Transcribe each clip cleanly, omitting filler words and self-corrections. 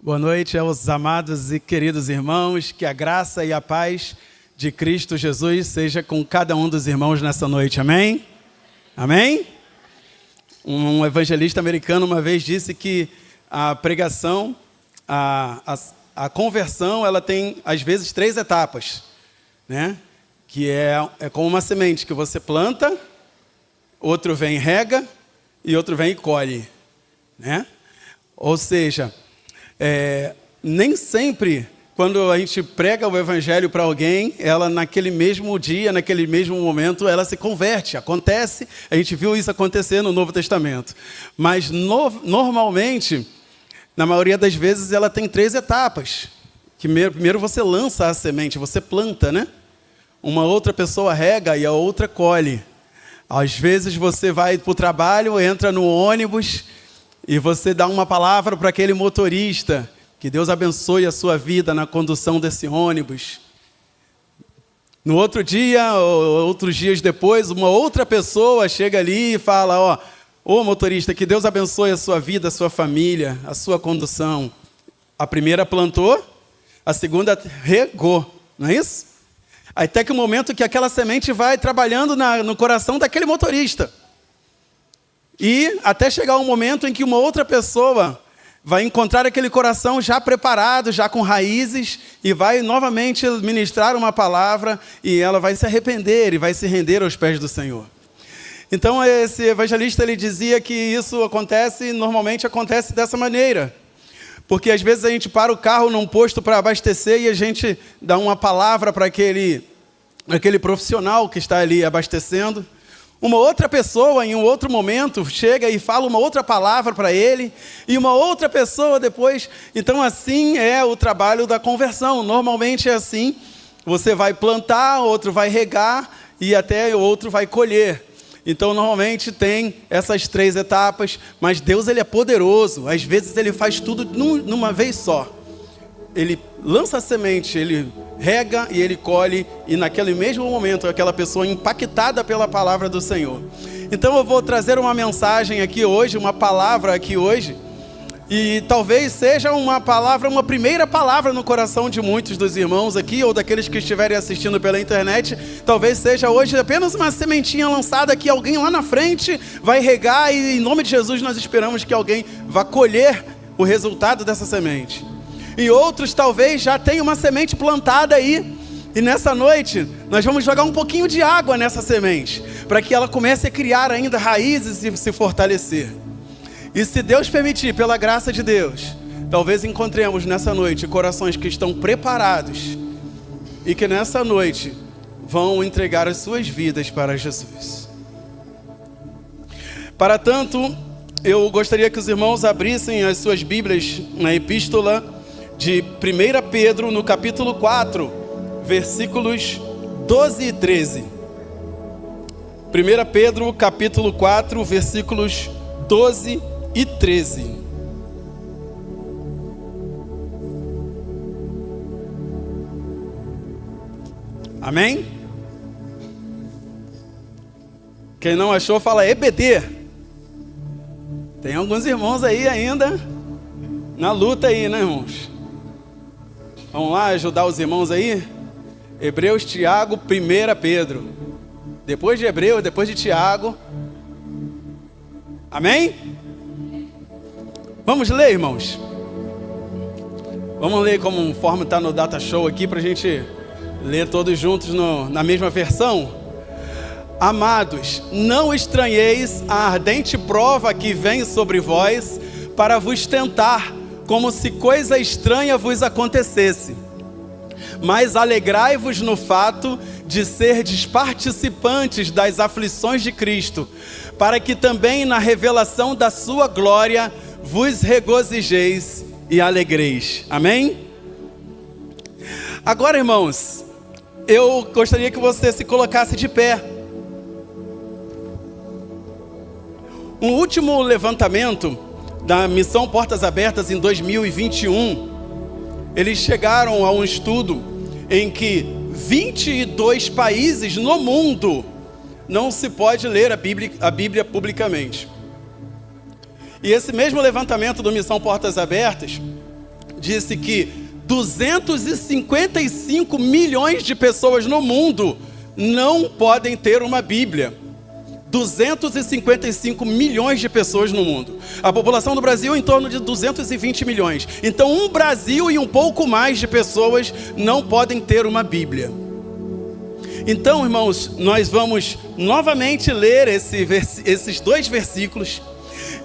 Boa noite aos amados e queridos irmãos, que a graça e a paz de Cristo Jesus seja com cada um dos irmãos nessa noite, amém? Amém? Um evangelista americano uma vez disse que a pregação, a conversão, ela tem às vezes 3 etapas, né? Que é como uma semente que você planta, outro vem e rega e outro vem e colhe, né? Ou seja, nem sempre, quando a gente prega o evangelho para alguém, ela naquele mesmo dia, naquele mesmo momento, ela se converte. Acontece, a gente viu isso acontecer no Novo Testamento. Mas normalmente, na maioria das vezes, ela tem 3 etapas. Que primeiro você lança a semente, você planta, né? Uma outra pessoa rega e a outra colhe. Às vezes você vai para o trabalho, entra no ônibus e você dá uma palavra para aquele motorista, que Deus abençoe a sua vida na condução desse ônibus. No outro dia, ou outros dias depois, uma outra pessoa chega ali e fala, ô motorista, que Deus abençoe a sua vida, a sua família, a sua condução. A primeira plantou, a segunda regou, não é isso? Até que o momento que aquela semente vai trabalhando no coração daquele motorista. E até chegar um momento em que uma outra pessoa vai encontrar aquele coração já preparado, já com raízes, e vai novamente ministrar uma palavra, e ela vai se arrepender e vai se render aos pés do Senhor. Então esse evangelista ele dizia que isso normalmente acontece dessa maneira. Porque às vezes a gente para o carro num posto para abastecer e a gente dá uma palavra para aquele profissional que está ali abastecendo. Uma outra pessoa, em um outro momento, chega e fala uma outra palavra para ele, e uma outra pessoa depois. Então, assim é o trabalho da conversão. Normalmente é assim: você vai plantar, outro vai regar, e até o outro vai colher. Então, normalmente tem essas 3 etapas, mas Deus ele é poderoso. Às vezes ele faz tudo numa vez só. Ele lança a semente, ele rega e ele colhe, e naquele mesmo momento aquela pessoa impactada pela palavra do Senhor. Então eu vou trazer uma mensagem aqui hoje, uma palavra aqui hoje, e talvez seja uma primeira palavra no coração de muitos dos irmãos aqui, ou daqueles que estiverem assistindo pela internet. Talvez seja hoje apenas uma sementinha lançada que alguém lá na frente vai regar, e em nome de Jesus nós esperamos que alguém vá colher o resultado dessa semente. E outros talvez já tenham uma semente plantada aí. E nessa noite nós vamos jogar um pouquinho de água nessa semente, para que ela comece a criar ainda raízes e se fortalecer. E se Deus permitir, pela graça de Deus, talvez encontremos nessa noite corações que estão preparados e que nessa noite vão entregar as suas vidas para Jesus. Para tanto, eu gostaria que os irmãos abrissem as suas Bíblias na epístola de 1 Pedro, no capítulo 4, versículos 12 e 13. 1 Pedro, capítulo 4, versículos 12 e 13. Amém? Quem não achou, fala EBD. Tem alguns irmãos aí ainda na luta aí, né, irmãos? Vamos lá ajudar os irmãos aí? Hebreus, Tiago, 1 Pedro. Depois de Hebreus, depois de Tiago. Amém? Vamos ler, irmãos. Vamos ler conforme está no Data Show aqui, para a gente ler todos juntos na mesma versão. Amados, não estranheis a ardente prova que vem sobre vós para vos tentar, como se coisa estranha vos acontecesse. Mas alegrai-vos no fato de serdes participantes das aflições de Cristo, para que também na revelação da sua glória vos regozijeis e alegreis. Amém? Agora, irmãos, eu gostaria que você se colocasse de pé. Um último levantamento da Missão Portas Abertas em 2021, eles chegaram a um estudo em que 22 países no mundo não se pode ler a Bíblia publicamente. E esse mesmo levantamento do Missão Portas Abertas disse que 255 milhões de pessoas no mundo não podem ter uma Bíblia. 255 milhões de pessoas no mundo. A população do Brasil é em torno de 220 milhões. Então, um Brasil e um pouco mais de pessoas não podem ter uma Bíblia. Então, irmãos, nós vamos novamente ler esses dois versículos.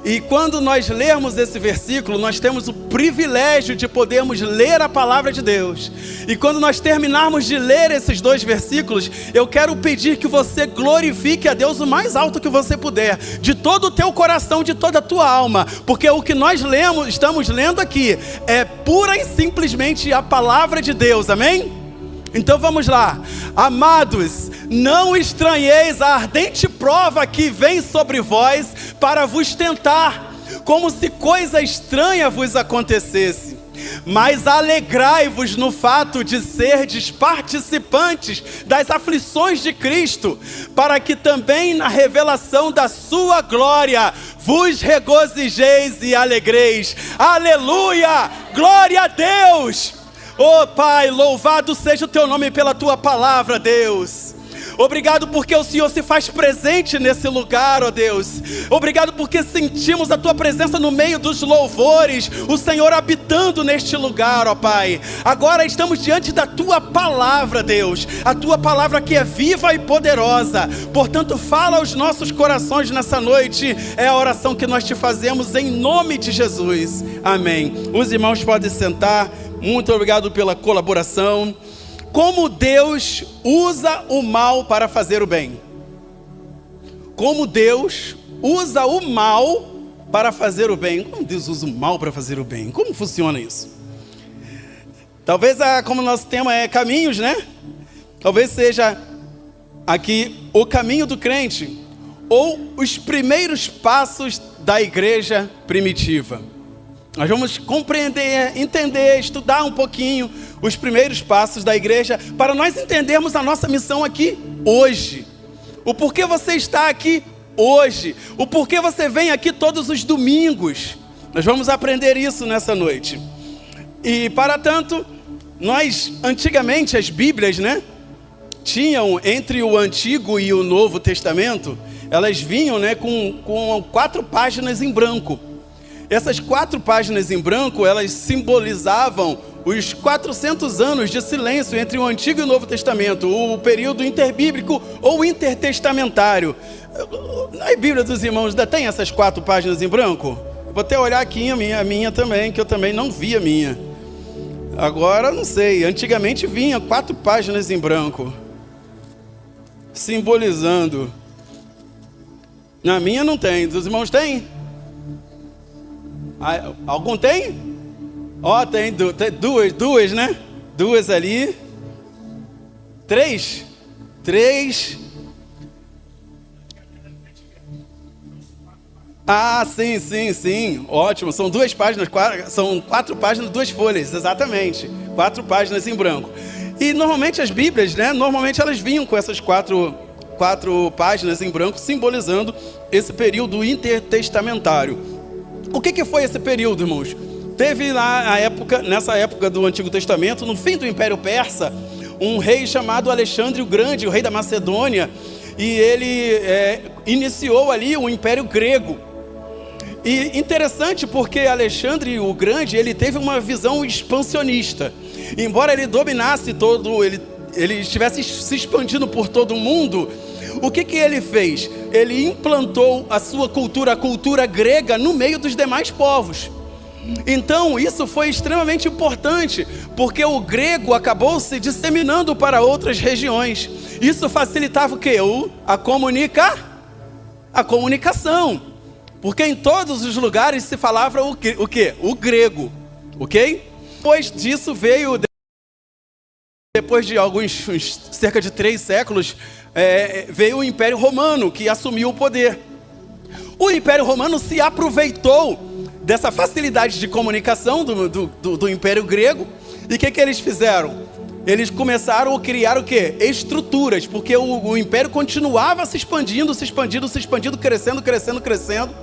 E quando nós lermos esse versículo, nós temos o privilégio de podermos ler a palavra de Deus. E quando nós terminarmos de ler esses dois versículos, eu quero pedir que você glorifique a Deus o mais alto que você puder, de todo o teu coração, de toda a tua alma, porque o que nós estamos lendo aqui é pura e simplesmente a palavra de Deus, amém? Então vamos lá. Amados, não estranheis a ardente prova que vem sobre vós para vos tentar, como se coisa estranha vos acontecesse. Mas alegrai-vos no fato de serdes participantes das aflições de Cristo, para que também na revelação da sua glória vos regozijeis e alegreis. Aleluia! Glória a Deus! Oh Pai, louvado seja o teu nome pela tua palavra, Deus. Obrigado porque o Senhor se faz presente nesse lugar, ó Deus. Obrigado porque sentimos a tua presença no meio dos louvores, o Senhor habitando neste lugar, ó Pai. Agora estamos diante da tua palavra, Deus, a tua palavra que é viva e poderosa. Portanto, fala aos nossos corações nessa noite. É a oração que nós te fazemos em nome de Jesus. Amém. Os irmãos podem sentar. Muito obrigado pela colaboração. Como Deus usa o mal para fazer o bem? Como Deus usa o mal para fazer o bem? Como Deus usa o mal para fazer o bem? Como funciona isso? Talvez, como nosso tema é caminhos, né? Talvez seja aqui o caminho do crente, ou os primeiros passos da igreja primitiva. Nós vamos compreender, entender, estudar um pouquinho os primeiros passos da igreja para nós entendermos a nossa missão aqui hoje. O porquê você está aqui hoje. O porquê você vem aqui todos os domingos. Nós vamos aprender isso nessa noite. E para tanto, nós antigamente as Bíblias, né, tinham entre o Antigo e o Novo Testamento, elas vinham, né, com 4 páginas em branco. Essas 4 páginas em branco, elas simbolizavam os 400 anos de silêncio entre o Antigo e o Novo Testamento, o período interbíblico ou intertestamentário. Na Bíblia dos irmãos ainda tem essas 4 páginas em branco? Vou até olhar aqui a minha também, que eu também não vi a minha. Agora não sei, antigamente vinha 4 páginas em branco, simbolizando. Na minha não tem, dos irmãos tem? Algum tem? Ó, tem duas, né? 2 ali. 3. Ah, sim. Ótimo. São 2 páginas, são 4 páginas, 2 folhas, exatamente. 4 páginas em branco. E normalmente as Bíblias, né? Normalmente elas vinham com essas 4 páginas em branco, simbolizando esse período intertestamentário. O que foi esse período, irmãos? Teve lá nessa época do Antigo Testamento, no fim do Império Persa, um rei chamado Alexandre o Grande, o rei da Macedônia, e ele iniciou ali o Império Grego. E interessante porque Alexandre o Grande, ele teve uma visão expansionista. Embora ele dominasse ele estivesse se expandindo por todo o mundo, o que ele fez? Ele implantou a sua cultura, a cultura grega, no meio dos demais povos. Então isso foi extremamente importante, porque o grego acabou se disseminando para outras regiões. Isso facilitava o quê? A comunicação. Porque em todos os lugares se falava o quê? O grego. Ok? Depois disso veio... Depois de cerca de 3 séculos, veio o Império Romano, que assumiu o poder. O Império Romano se aproveitou dessa facilidade de comunicação do Império Grego. E o que eles fizeram? Eles começaram a criar o quê? Estruturas, porque o Império continuava se expandindo, crescendo.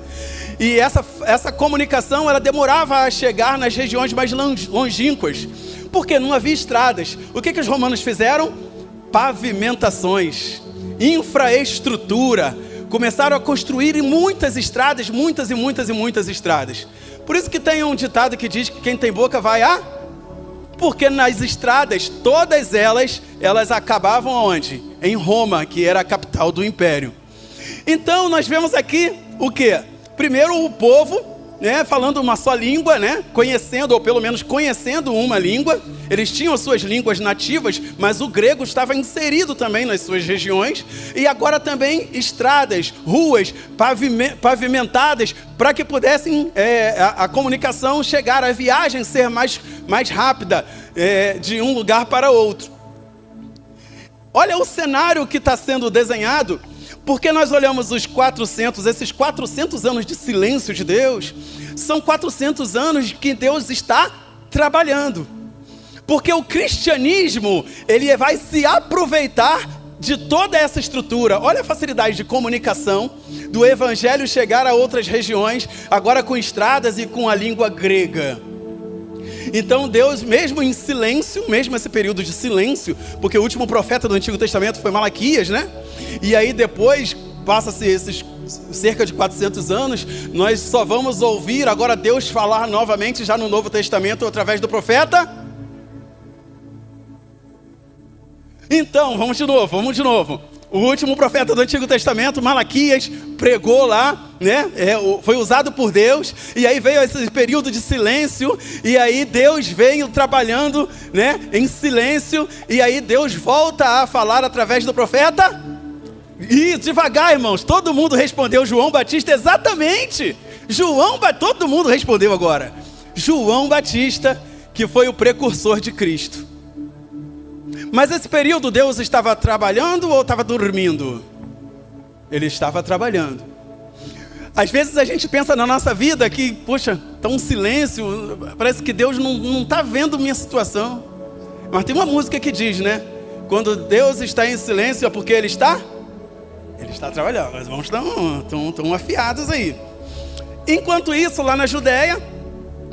E essa comunicação, ela demorava a chegar nas regiões mais longínquas, porque não havia estradas. O que os romanos fizeram? Pavimentações, infraestrutura. Começaram a construir muitas estradas, muitas estradas. Por isso que tem um ditado que diz que quem tem boca vai a... Porque nas estradas, todas elas acabavam onde? Em Roma, que era a capital do império. Então nós vemos aqui o quê? Primeiro o povo, né, falando uma só língua, né, conhecendo, ou pelo menos conhecendo uma língua. Eles tinham as suas línguas nativas, mas o grego estava inserido também nas suas regiões. E agora também estradas, ruas pavimentadas, para que pudessem a comunicação chegar, a viagem ser mais rápida, de um lugar para outro. Olha o cenário que está sendo desenhado, porque nós olhamos esses 400 anos de silêncio de Deus, são 400 anos que Deus está trabalhando. Porque o cristianismo, ele vai se aproveitar de toda essa estrutura. Olha a facilidade de comunicação do evangelho chegar a outras regiões, agora com estradas e com a língua grega. Então Deus, mesmo em silêncio, mesmo esse período de silêncio, porque o último profeta do Antigo Testamento foi Malaquias, né? E aí depois, passa-se esses cerca de 400 anos, nós só vamos ouvir agora Deus falar novamente já no Novo Testamento através do profeta. Então, vamos de novo. O último profeta do Antigo Testamento, Malaquias, pregou lá, né? Foi usado por Deus, e aí veio esse período de silêncio, e aí Deus veio trabalhando, né, em silêncio, e aí Deus volta a falar através do profeta. E devagar, irmãos, todo mundo respondeu. João Batista, exatamente. Todo mundo respondeu agora. João Batista, que foi o precursor de Cristo. Mas esse período Deus estava trabalhando ou estava dormindo? Ele estava trabalhando. Às vezes a gente pensa na nossa vida que, poxa, está um silêncio, parece que Deus não está vendo minha situação. Mas tem uma música que diz, né? Quando Deus está em silêncio é porque Ele está trabalhando. As mãos estão afiadas aí. Enquanto isso, lá na Judéia,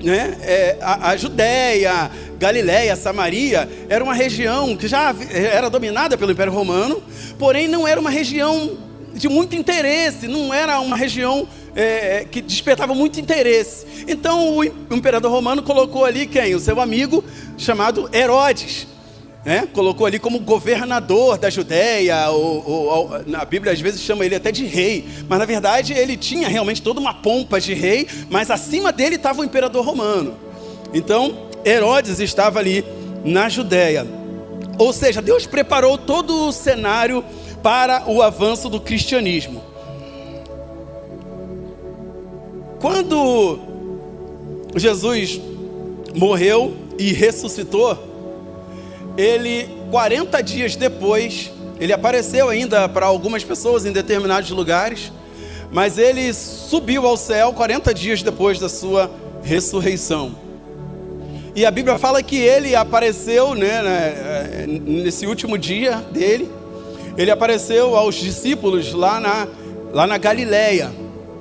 né, a Judéia, Galiléia, Samaria, era uma região que já era dominada pelo Império Romano, porém não era uma região de muito interesse, não era uma região que despertava muito interesse. Então o imperador romano colocou ali quem? O seu amigo chamado Herodes, né? Colocou ali como governador da Judéia, ou na Bíblia às vezes chama ele até de rei, mas na verdade ele tinha realmente toda uma pompa de rei, mas acima dele estava o imperador romano. Então Herodes estava ali na Judéia. Ou seja, Deus preparou todo o cenário para o avanço do cristianismo. Quando Jesus morreu e ressuscitou, ele, 40 dias depois, ele apareceu ainda para algumas pessoas em determinados lugares, mas ele subiu ao céu 40 dias depois da sua ressurreição. E a Bíblia fala que ele apareceu, né, nesse último dia dele, ele apareceu aos discípulos lá na Galiléia.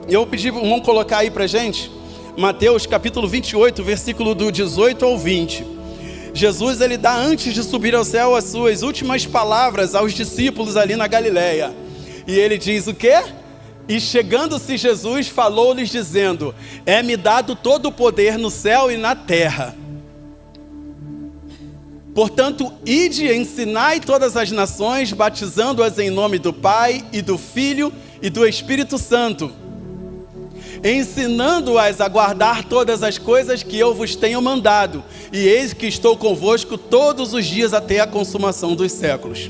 E eu pedi, vamos colocar aí pra gente, Mateus capítulo 28, versículo do 18 ao 20. Jesus, ele dá antes de subir ao céu as suas últimas palavras aos discípulos ali na Galiléia. E ele diz o quê? E chegando-se Jesus, falou-lhes dizendo: é-me dado todo o poder no céu e na terra. Portanto, ide e ensinai todas as nações, batizando-as em nome do Pai e do Filho e do Espírito Santo, ensinando-as a guardar todas as coisas que eu vos tenho mandado, e eis que estou convosco todos os dias até a consumação dos séculos.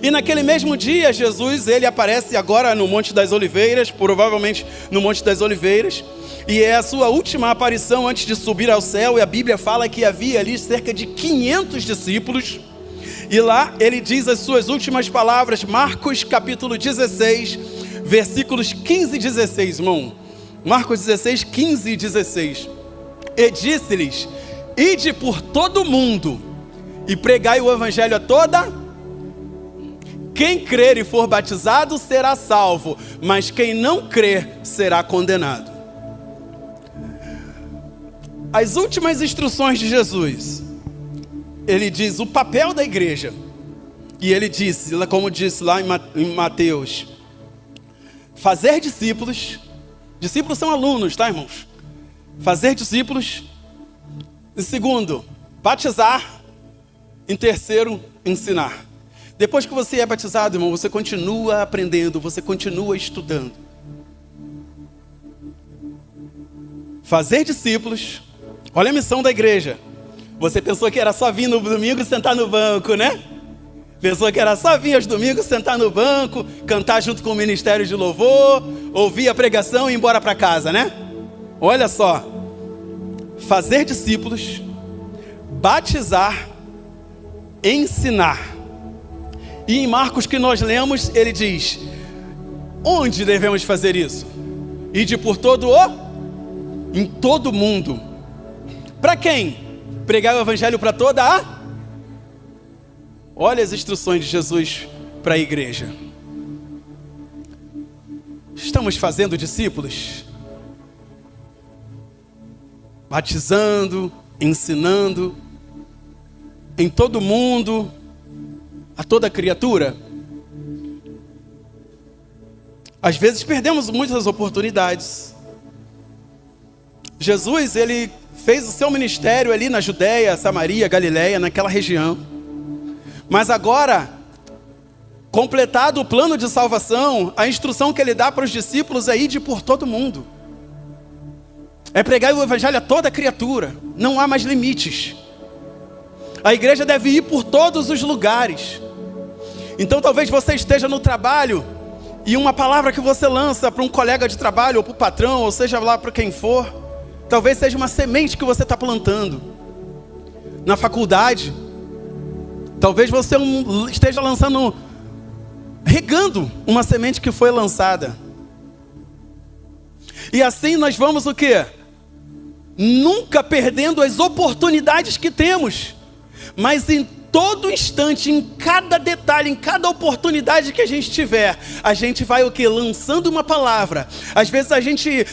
E naquele mesmo dia, Jesus, ele aparece agora no Monte das Oliveiras, provavelmente no Monte das Oliveiras, e é a sua última aparição antes de subir ao céu, e a Bíblia fala que havia ali cerca de 500 discípulos, e lá ele diz as suas últimas palavras, Marcos capítulo 16, versículos 15 e 16, irmão. Marcos 16, 15 e 16. E disse-lhes: ide por todo o mundo e pregai o evangelho a toda Quem crer e for batizado será salvo, mas quem não crer será condenado. As últimas instruções de Jesus, ele diz o papel da igreja. E ele disse, como disse lá em Mateus, fazer discípulos. Discípulos são alunos, tá, irmãos? Fazer discípulos. Em segundo, batizar. Em terceiro, ensinar. Depois que você é batizado, irmão, você continua aprendendo, você continua estudando. Fazer discípulos. Olha a missão da igreja. Você pensou que era só vir no domingo e sentar no banco, né? Pensou que era só vir aos domingos, sentar no banco, cantar junto com o ministério de louvor, ouvir a pregação e ir embora para casa, né? Olha só. Fazer discípulos, batizar, ensinar. E em Marcos que nós lemos, ele diz, onde devemos fazer isso? Ide por em todo mundo. Para quem? Pregar o evangelho para toda a... Olha as instruções de Jesus para a igreja. Estamos fazendo discípulos? Batizando, ensinando, em todo mundo, a toda criatura. Às vezes perdemos muitas oportunidades. Jesus, ele fez o seu ministério ali na Judéia, Samaria, Galileia, naquela região. Mas agora, completado o plano de salvação, a instrução que ele dá para os discípulos é ir por todo mundo. É pregar o evangelho a toda criatura. Não há mais limites. A igreja deve ir por todos os lugares. Então talvez você esteja no trabalho e uma palavra que você lança para um colega de trabalho, ou para o patrão, ou seja lá para quem for, talvez seja uma semente que você está plantando. Na faculdade, talvez você esteja regando uma semente que foi lançada. E assim nós vamos o quê? Nunca perdendo as oportunidades que temos, mas em todo instante, em cada detalhe, em cada oportunidade que a gente tiver, a gente vai o quê? Lançando uma palavra. Às vezes a gente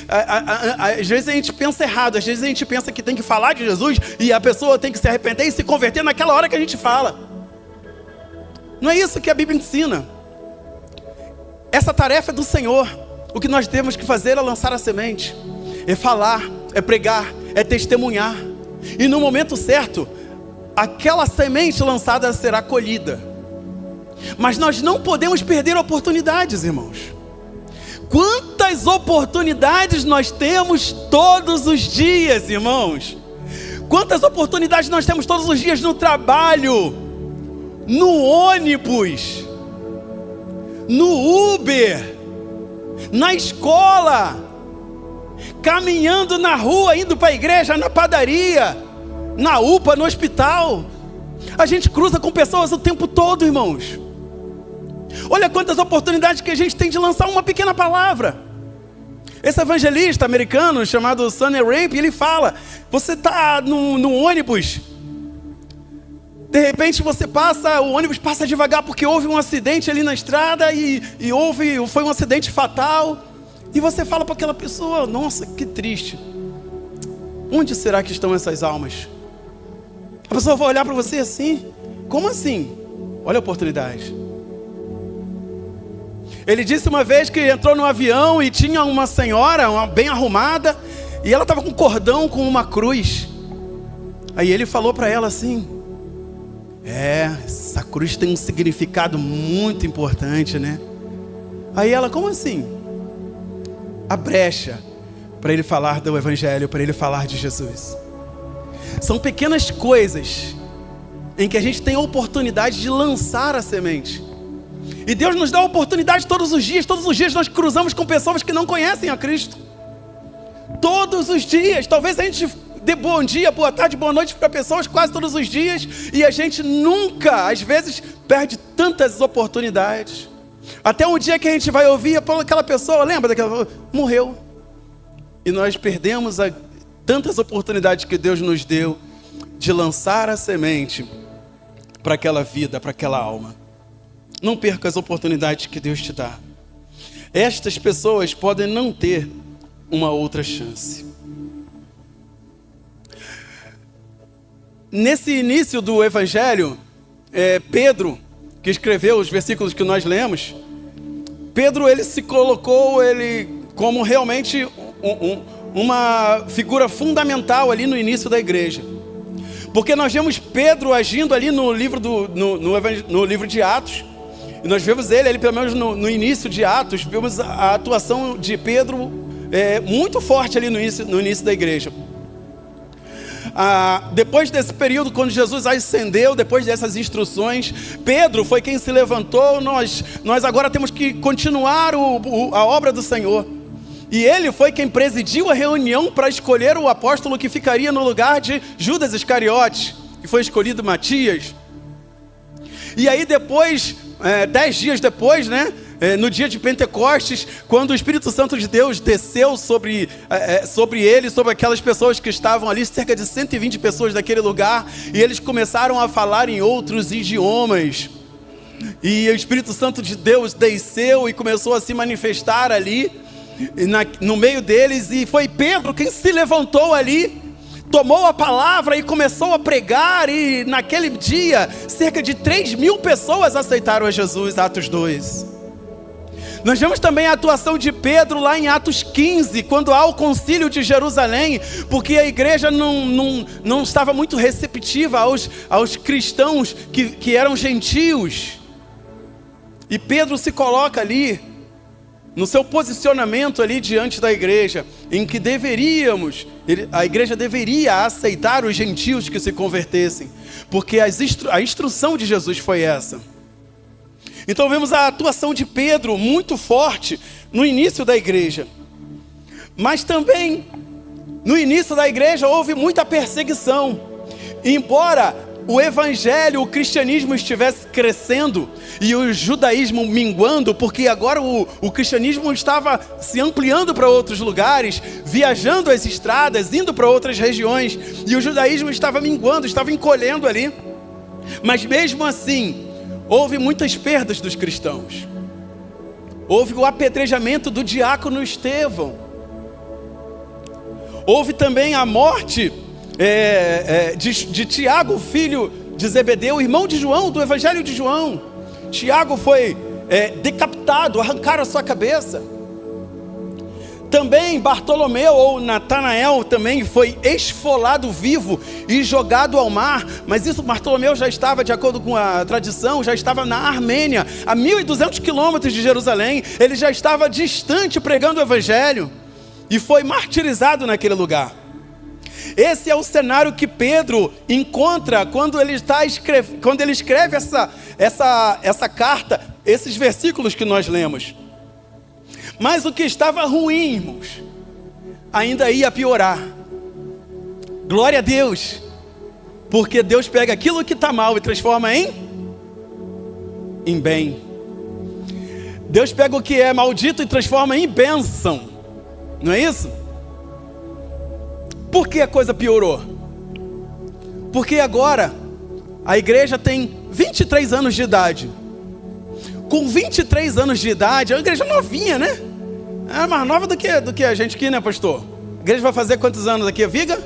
pensa errado, às vezes a gente pensa que tem que falar de Jesus e a pessoa tem que se arrepender e se converter naquela hora que a gente fala. Não é isso que a Bíblia ensina. Essa tarefa é do Senhor. O que nós temos que fazer é lançar a semente, é falar, é pregar, é testemunhar. E no momento certo, aquela semente lançada será colhida. Mas nós não podemos perder oportunidades, irmãos. Quantas oportunidades nós temos todos os dias, irmãos? Quantas oportunidades nós temos todos os dias no trabalho, no ônibus, no Uber, na escola, caminhando na rua, indo para a igreja, na padaria, na UPA, no hospital. A gente cruza com pessoas o tempo todo, irmãos. Olha quantas oportunidades que a gente tem de lançar uma pequena palavra. Esse evangelista americano chamado Sonny Ramp, ele fala, você está no ônibus, de repente você o ônibus passa devagar porque houve um acidente ali na estrada foi um acidente fatal. E você fala para aquela pessoa, nossa, que triste. Onde será que estão essas almas? A pessoa vai olhar para você assim, como assim? Olha a oportunidade. Ele disse uma vez que entrou no avião e tinha uma senhora, bem arrumada, e ela estava com um cordão com uma cruz. Aí ele falou para ela assim, essa cruz tem um significado muito importante, né? Aí ela, como assim? A brecha para ele falar do evangelho, para ele falar de Jesus. São pequenas coisas em que a gente tem a oportunidade de lançar a semente. E Deus nos dá a oportunidade todos os dias nós cruzamos com pessoas que não conhecem a Cristo. Todos os dias, talvez a gente dê bom dia, boa tarde, boa noite para pessoas quase todos os dias, e a gente nunca, às vezes, perde tantas oportunidades. Até um dia que a gente vai ouvir aquela pessoa, lembra daquela, morreu. E nós perdemos tantas oportunidades que Deus nos deu de lançar a semente para aquela vida, para aquela alma. Não perca as oportunidades que Deus te dá. Estas pessoas podem não ter uma outra chance. Nesse início do Evangelho, Pedro, que escreveu os versículos que nós lemos, Pedro, ele se colocou como realmente uma figura fundamental ali no início da igreja. Porque nós vemos Pedro agindo ali no livro, no livro de Atos. E nós vemos ele pelo menos no início de Atos, vemos a atuação de Pedro muito forte ali no início da igreja. Depois desse período, quando Jesus ascendeu, depois dessas instruções, Pedro foi quem se levantou. Nós agora temos que continuar a obra do Senhor. E ele foi quem presidiu a reunião para escolher o apóstolo que ficaria no lugar de Judas Iscariotes, que foi escolhido Matias. E aí depois, 10 dias depois, né, no dia de Pentecostes, quando o Espírito Santo de Deus desceu sobre ele, sobre aquelas pessoas que estavam ali, cerca de 120 pessoas daquele lugar, e eles começaram a falar em outros idiomas. E o Espírito Santo de Deus desceu e começou a se manifestar ali, no meio deles, e foi Pedro quem se levantou ali, tomou a palavra e começou a pregar, e naquele dia, cerca de 3.000 pessoas aceitaram a Jesus, Atos 2. Nós vemos também a atuação de Pedro lá em Atos 15, quando há o concílio de Jerusalém, porque a igreja não estava muito receptiva aos cristãos que eram gentios. E Pedro se coloca ali, no seu posicionamento ali diante da igreja, em que a igreja deveria aceitar os gentios que se convertessem, porque a instrução de Jesus foi essa. Então vemos a atuação de Pedro muito forte no início da igreja. Mas também, no início da igreja, houve muita perseguição. Embora o evangelho, o cristianismo estivesse crescendo e o judaísmo minguando, porque agora o cristianismo estava se ampliando para outros lugares, viajando as estradas, indo para outras regiões, e o judaísmo estava minguando, estava encolhendo ali. Mas mesmo assim, houve muitas perdas dos cristãos. Houve o apedrejamento do diácono Estevão. Houve também a morte de Tiago, filho de Zebedeu, irmão de João, do Evangelho de João. Tiago foi decapitado, arrancaram a sua cabeça. Também Bartolomeu ou Natanael também foi esfolado vivo e jogado ao mar. Mas isso, Bartolomeu já estava, de acordo com a tradição, já estava na Armênia, a 1.200 quilômetros de Jerusalém. Ele já estava distante pregando o Evangelho e foi martirizado naquele lugar. Esse é o cenário que Pedro encontra quando ele escreve essa carta, esses versículos que nós lemos. Mas o que estava ruim, irmãos, ainda ia piorar. Glória a Deus, porque Deus pega aquilo que está mal e transforma em bem. Deus pega o que é maldito e transforma em bênção. Não é isso? Por que a coisa piorou? Porque agora a igreja tem 23 anos de idade. Com 23 anos de idade, é uma igreja novinha, né? É mais nova do que a gente aqui, né, pastor? A igreja vai fazer quantos anos aqui, Viga?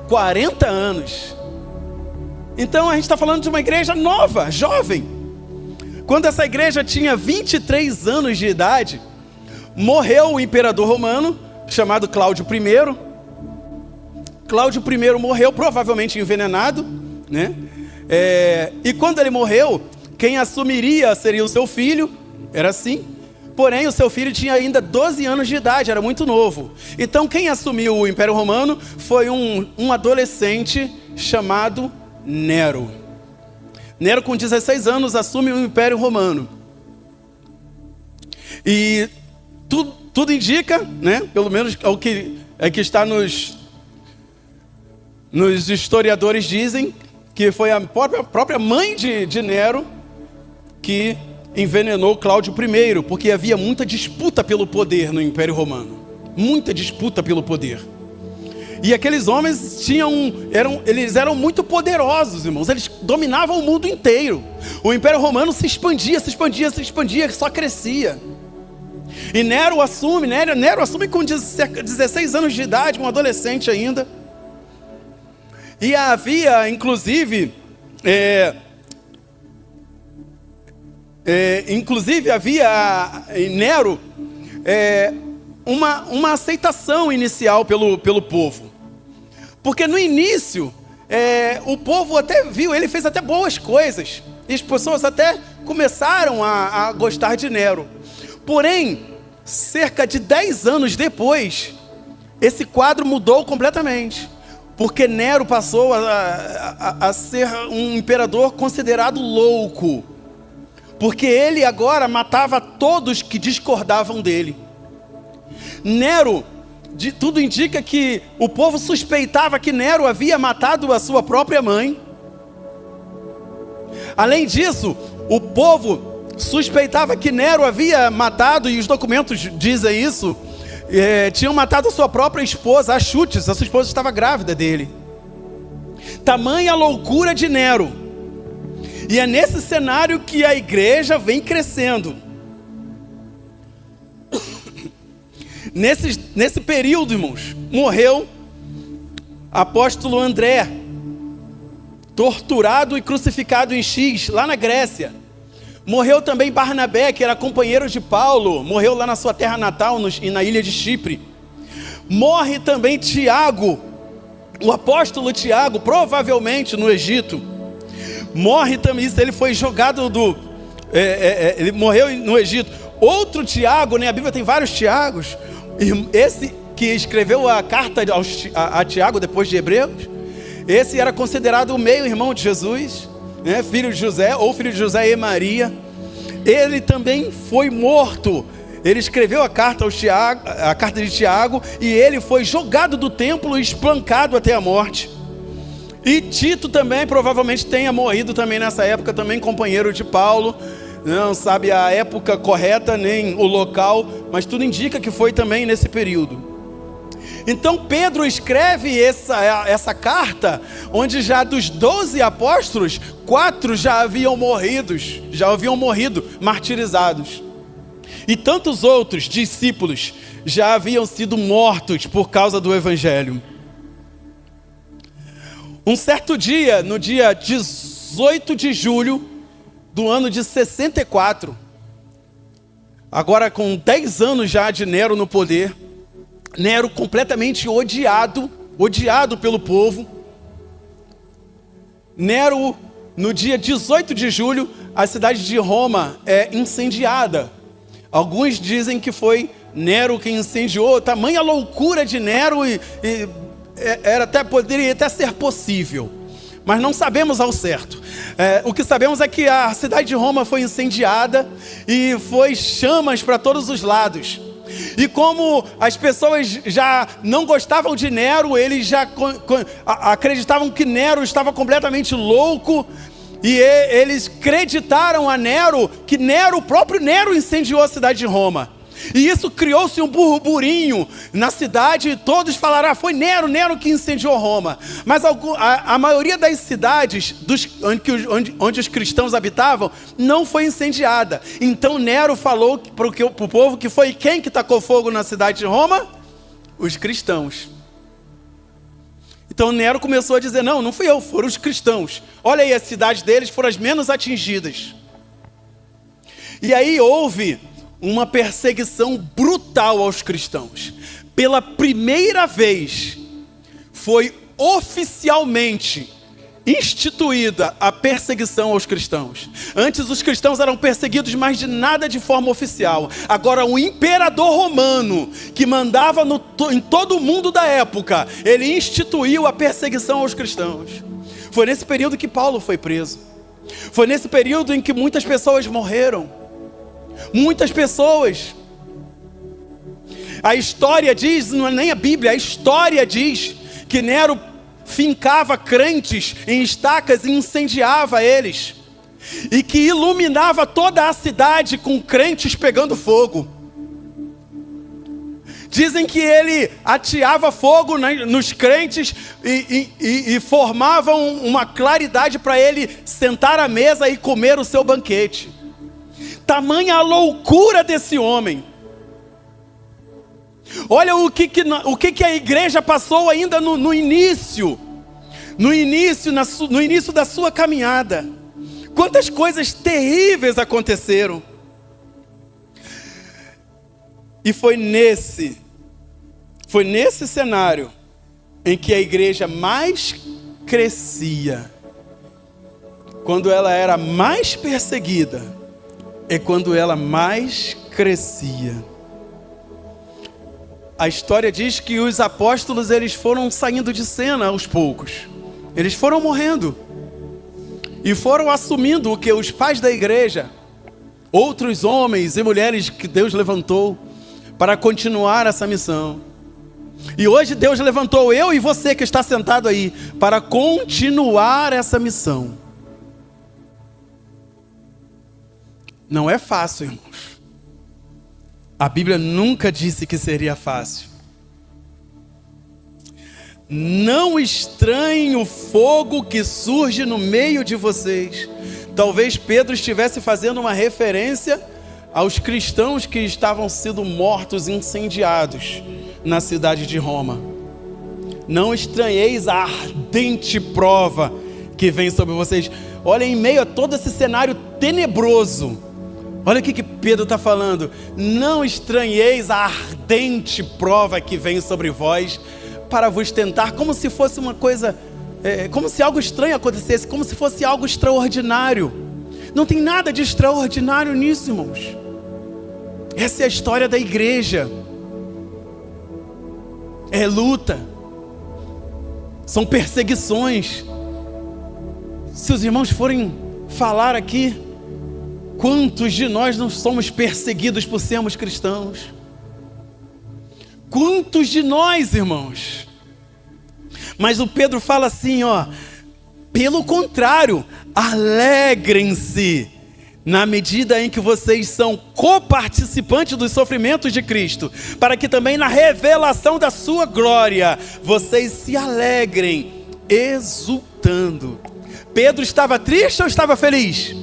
40 anos. Então a gente está falando de uma igreja nova, jovem. Quando essa igreja tinha 23 anos de idade, morreu o imperador romano, chamado Cláudio I. Cláudio I morreu, provavelmente envenenado, né? E quando ele morreu, quem assumiria seria o seu filho, era assim. Porém, o seu filho tinha ainda 12 anos de idade, era muito novo. Então, quem assumiu o Império Romano foi um adolescente chamado Nero. Nero, com 16 anos, assume o Império Romano. E tudo indica, né, pelo menos o que está nos historiadores dizem, que foi a própria mãe de Nero que envenenou Cláudio I, porque havia muita disputa pelo poder no Império Romano. Muita disputa pelo poder. E aqueles homens eles eram muito poderosos, irmãos. Eles dominavam o mundo inteiro. O Império Romano se expandia, só crescia. E Nero assume com 16 anos de idade, um adolescente ainda. E havia, inclusive, havia em Nero uma aceitação inicial pelo povo. Porque no início, o povo até viu, ele fez até boas coisas. E as pessoas até começaram a gostar de Nero. Porém, cerca de 10 anos depois, esse quadro mudou completamente. Porque Nero passou a ser um imperador considerado louco. Porque ele agora matava todos que discordavam dele. Nero, tudo indica que o povo suspeitava que Nero havia matado a sua própria mãe. Além disso, o povo suspeitava que Nero havia matado, e os documentos dizem isso, tinham matado a sua própria esposa, a chutes. A sua esposa estava grávida dele. Tamanha a loucura de Nero. E é nesse cenário que a igreja vem crescendo. Nesse período, irmãos, morreu apóstolo André, torturado e crucificado em X, lá na Grécia. Morreu também Barnabé, que era companheiro de Paulo, morreu lá na sua terra natal, na ilha de Chipre. Morre também Tiago, o apóstolo Tiago, provavelmente no Egito. Morre também, ele foi jogado ele morreu no Egito. Outro Tiago, né? A Bíblia tem vários Tiagos. Esse que escreveu a carta a Tiago depois de Hebreus, esse era considerado o meio-irmão de Jesus, né? Filho de José, ou filho de José e Maria. Ele também foi morto. Ele escreveu a carta de Tiago, e ele foi jogado do templo e espancado até a morte. E Tito também provavelmente tenha morrido também nessa época, também companheiro de Paulo. Não sabe a época correta, nem o local, mas tudo indica que foi também nesse período. Então Pedro escreve essa carta, onde já dos 12 apóstolos, 4 já haviam morrido, martirizados. E tantos outros discípulos já haviam sido mortos por causa do evangelho. Um certo dia, no dia 18 de julho do ano de 64, agora com 10 anos já de Nero no poder, Nero completamente odiado pelo povo. Nero, no dia 18 de julho, a cidade de Roma é incendiada. Alguns dizem que foi Nero que incendiou. Tamanha loucura de Nero, poderia até ser possível, mas não sabemos ao certo. O que sabemos é que a cidade de Roma foi incendiada e foi chamas para todos os lados. E como as pessoas já não gostavam de Nero, eles já acreditavam que Nero estava completamente louco, e eles acreditaram a Nero que o próprio Nero incendiou a cidade de Roma. E isso criou-se um burburinho na cidade, e todos falaram: foi Nero que incendiou Roma. Mas a maioria das cidades onde os cristãos habitavam não foi incendiada. Então Nero falou para o povo que foi quem que tacou fogo na cidade de Roma? Os cristãos. Então Nero começou a dizer: não fui eu, foram os cristãos. Olha aí, as cidades deles foram as menos atingidas. E aí houve uma perseguição brutal aos cristãos. Pela primeira vez, foi oficialmente instituída a perseguição aos cristãos. Antes os cristãos eram perseguidos, mas de nada de forma oficial. Agora o imperador romano, que mandava em todo o mundo da época, ele instituiu a perseguição aos cristãos. Foi nesse período que Paulo foi preso. Foi nesse período em que muitas pessoas morreram. Muitas pessoas. A história diz, não é nem a Bíblia, a história diz que Nero fincava crentes em estacas e incendiava eles, e que iluminava toda a cidade com crentes pegando fogo. Dizem que ele ateava fogo nos crentes e formavam uma claridade para ele sentar à mesa e comer o seu banquete. Tamanha a loucura desse homem. Olha o que a igreja passou ainda no início da sua caminhada. Quantas coisas terríveis aconteceram. E foi nesse cenário em que a igreja mais crescia. Quando ela era mais perseguida, é quando ela mais crescia. A história diz que os apóstolos, eles foram saindo de cena aos poucos. Eles foram morrendo. E foram assumindo o que os pais da igreja, outros homens e mulheres que Deus levantou para continuar essa missão. E hoje Deus levantou eu e você que está sentado aí para continuar essa missão. Não é fácil, irmãos. A Bíblia nunca disse que seria fácil. Não estranhem o fogo que surge no meio de vocês. Talvez Pedro estivesse fazendo uma referência aos cristãos que estavam sendo mortos, incendiados na cidade de Roma. Não estranheis a ardente prova que vem sobre vocês. Olha, em meio a todo esse cenário tenebroso, olha o que Pedro está falando. Não estranheis a ardente prova que vem sobre vós, para vos tentar, como se fosse uma coisa, como se algo estranho acontecesse, como se fosse algo extraordinário. Não tem nada de extraordinário nisso, irmãos. Essa é a história da igreja. É luta. São perseguições. Se os irmãos forem falar aqui, quantos de nós não somos perseguidos por sermos cristãos? Quantos de nós, irmãos? Mas o Pedro fala assim, pelo contrário, alegrem-se na medida em que vocês são coparticipantes dos sofrimentos de Cristo, para que também na revelação da sua glória, vocês se alegrem, exultando. Pedro estava triste ou estava feliz?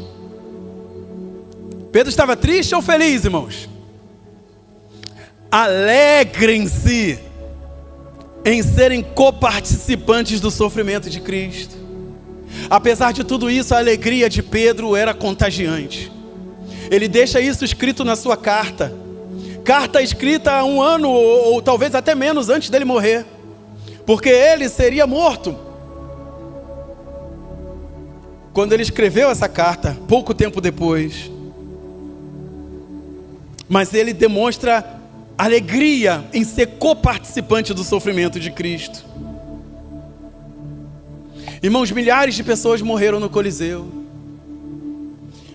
Pedro estava triste ou feliz, irmãos? Alegrem-se em serem coparticipantes do sofrimento de Cristo. Apesar de tudo isso, a alegria de Pedro era contagiante. Ele deixa isso escrito na sua carta escrita há 1 ano ou talvez até menos antes dele morrer, porque ele seria morto. Quando ele escreveu essa carta, pouco tempo depois, mas ele demonstra alegria em ser coparticipante do sofrimento de Cristo. Irmãos, milhares de pessoas morreram no Coliseu.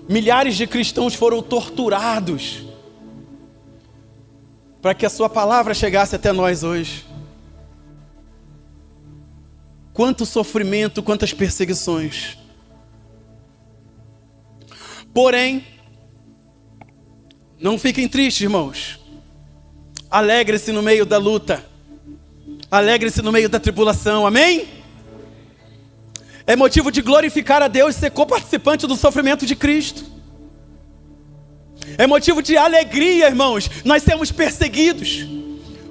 Milhares de cristãos foram torturados para que a sua palavra chegasse até nós hoje. Quanto sofrimento, quantas perseguições. Porém, não fiquem tristes, irmãos. Alegre-se no meio da luta. Alegre-se no meio da tribulação, amém? É motivo de glorificar a Deus ser coparticipante do sofrimento de Cristo. É motivo de alegria, irmãos, nós sermos perseguidos.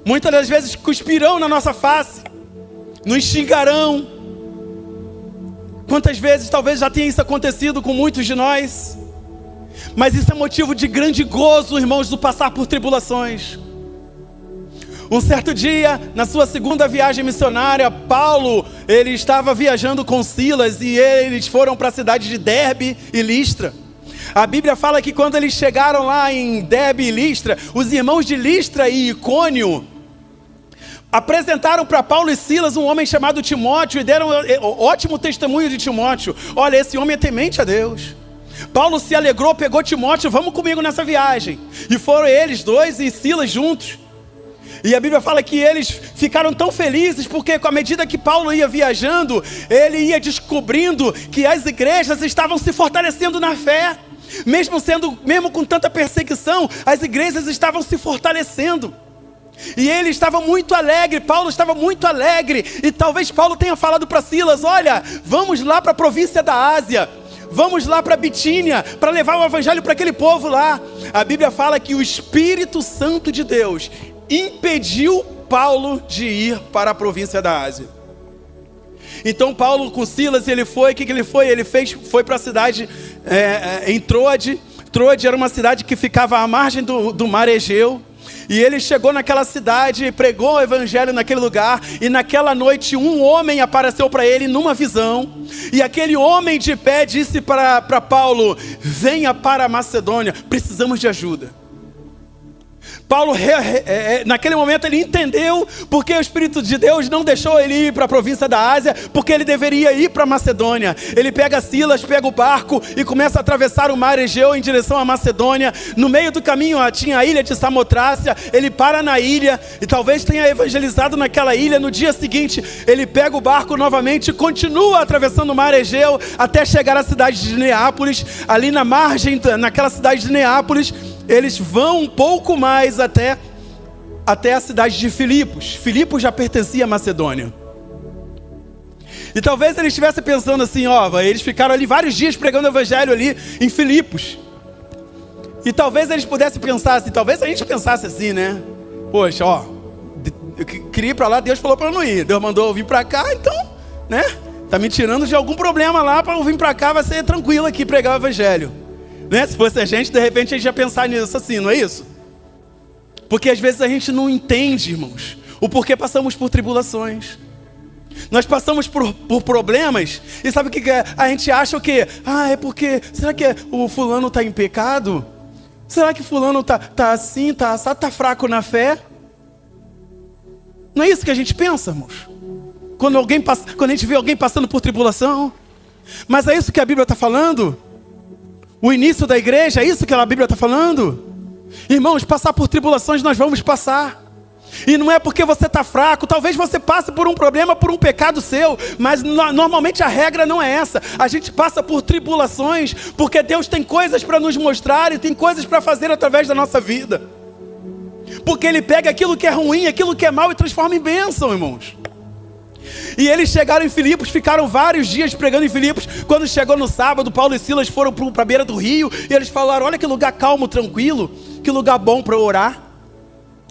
Muitas das vezes cuspirão na nossa face, nos xingarão. Quantas vezes talvez já tenha isso acontecido com muitos de nós. Mas isso é motivo de grande gozo, irmãos, do passar por tribulações. Um certo dia, na sua segunda viagem missionária, Paulo, ele estava viajando com Silas e eles foram para a cidade de Derbe e Listra. A Bíblia fala que quando eles chegaram lá em Derbe e Listra, os irmãos de Listra e Icônio apresentaram para Paulo e Silas um homem chamado Timóteo e deram ótimo testemunho de Timóteo. Olha, esse homem é temente a Deus. Paulo se alegrou, pegou Timóteo, vamos comigo nessa viagem. E foram eles dois e Silas juntos. E a Bíblia fala que eles ficaram tão felizes porque à medida que Paulo ia viajando, ele ia descobrindo que as igrejas estavam se fortalecendo na fé. Mesmo com tanta perseguição, as igrejas estavam se fortalecendo. E ele estava muito alegre, Paulo estava muito alegre. E talvez Paulo tenha falado para Silas: olha, vamos lá para a província da Ásia, vamos lá para Bitínia, para levar o evangelho para aquele povo lá. A Bíblia fala que o Espírito Santo de Deus impediu Paulo de ir para a província da Ásia. Então Paulo com Silas, ele foi, o que ele foi? Foi para a cidade em Troade. Troade era uma cidade que ficava à margem do mar Egeu. E ele chegou naquela cidade e pregou o evangelho naquele lugar. E naquela noite um homem apareceu para ele numa visão. E aquele homem de pé disse para Paulo: venha para a Macedônia, precisamos de ajuda. Paulo, naquele momento, ele entendeu porque o Espírito de Deus não deixou ele ir para a província da Ásia, porque ele deveria ir para a Macedônia. Ele pega Silas, pega o barco e começa a atravessar o mar Egeu em direção à Macedônia. No meio do caminho tinha a ilha de Samotrácia. Ele para na ilha e talvez tenha evangelizado naquela ilha. No dia seguinte, ele pega o barco novamente e continua atravessando o mar Egeu até chegar à cidade de Neápolis. Ali na margem, naquela cidade de Neápolis, eles vão um pouco mais até a cidade de Filipos. Filipos já pertencia à Macedônia. E talvez ele estivesse pensando assim: eles ficaram ali vários dias pregando o evangelho ali em Filipos. E talvez eles pudessem pensar assim, talvez a gente pensasse assim, né? Poxa, eu queria ir para lá, Deus falou para eu não ir. Deus mandou eu vir para cá, então, né? Tá me tirando de algum problema lá, para eu vir para cá vai ser tranquilo aqui pregar o evangelho. Né? Se fosse a gente, de repente a gente ia pensar nisso assim, não é isso? Porque às vezes a gente não entende, irmãos, o porquê passamos por tribulações. Nós passamos por problemas. E sabe o que é? A gente acha o quê? É porque, será que o fulano está em pecado? Será que fulano está assim, está fraco na fé? Não é isso que a gente pensa, irmãos? Quando a gente vê alguém passando por tribulação. Mas é isso que a Bíblia está falando? O início da igreja, é isso que a Bíblia está falando? Irmãos, passar por tribulações nós vamos passar. E não é porque você está fraco. Talvez você passe por um problema, por um pecado seu. Mas normalmente a regra não é essa. A gente passa por tribulações porque Deus tem coisas para nos mostrar e tem coisas para fazer através da nossa vida. Porque Ele pega aquilo que é ruim, aquilo que é mal e transforma em bênção, irmãos. E eles chegaram em Filipos, ficaram vários dias pregando em Filipos. Quando chegou no sábado, Paulo e Silas foram para a beira do rio. E eles falaram: olha que lugar calmo, tranquilo, que lugar bom para orar.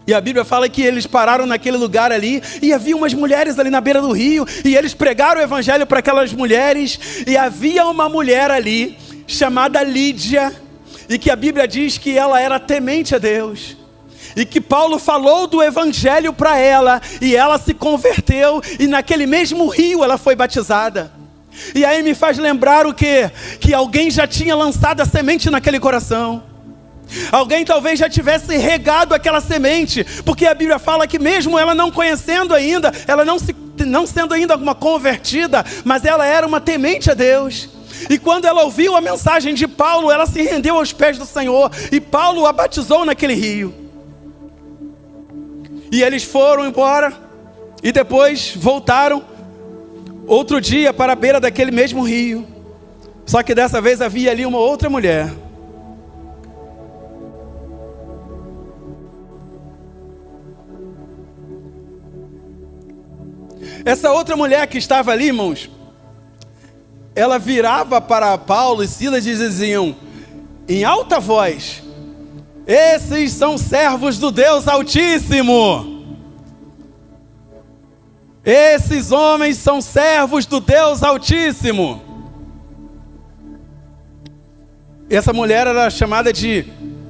E a Bíblia fala que eles pararam naquele lugar ali. E havia umas mulheres ali na beira do rio. E eles pregaram o evangelho para aquelas mulheres. E havia uma mulher ali, chamada Lídia. E que a Bíblia diz que ela era temente a Deus. E que Paulo falou do evangelho para ela, e ela se converteu, e naquele mesmo rio ela foi batizada. E aí me faz lembrar o quê? Que alguém já tinha lançado a semente naquele coração. Alguém talvez já tivesse regado aquela semente, porque a Bíblia fala que mesmo ela não conhecendo ainda, ela não sendo ainda uma convertida, mas ela era uma temente a Deus. E quando ela ouviu a mensagem de Paulo, ela se rendeu aos pés do Senhor, e Paulo a batizou naquele rio. E eles foram embora, e depois voltaram, outro dia, para a beira daquele mesmo rio. Só que dessa vez havia ali uma outra mulher. Essa outra mulher que estava ali, irmãos, ela virava para Paulo e Silas e diziam, em alta voz: esses são servos do Deus Altíssimo. Esses homens são servos do Deus Altíssimo. Essa mulher era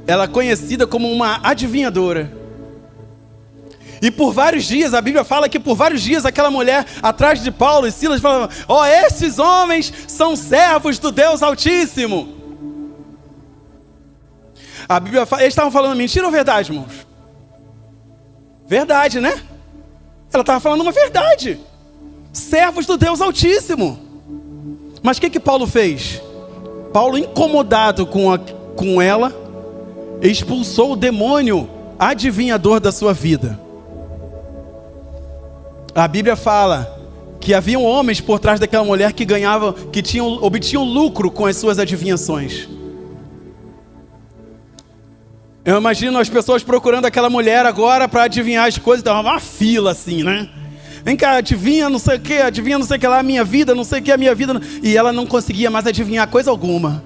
ela conhecida como uma adivinhadora. E por vários dias, a Bíblia fala que por vários dias aquela mulher atrás de Paulo e Silas falava: esses homens são servos do Deus Altíssimo. A Bíblia fala, eles estavam falando mentira ou verdade, irmãos? Verdade, né? Ela estava falando uma verdade. Servos do Deus Altíssimo. Mas o que Paulo fez? Paulo, incomodado com ela, expulsou o demônio adivinhador da sua vida. A Bíblia fala que haviam homens por trás daquela mulher que obtinham lucro com as suas adivinhações. Eu imagino as pessoas procurando aquela mulher agora para adivinhar as coisas, então uma fila assim, né? Vem cá, adivinha não sei o que lá, a minha vida, não sei o que, a minha vida. E ela não conseguia mais adivinhar coisa alguma.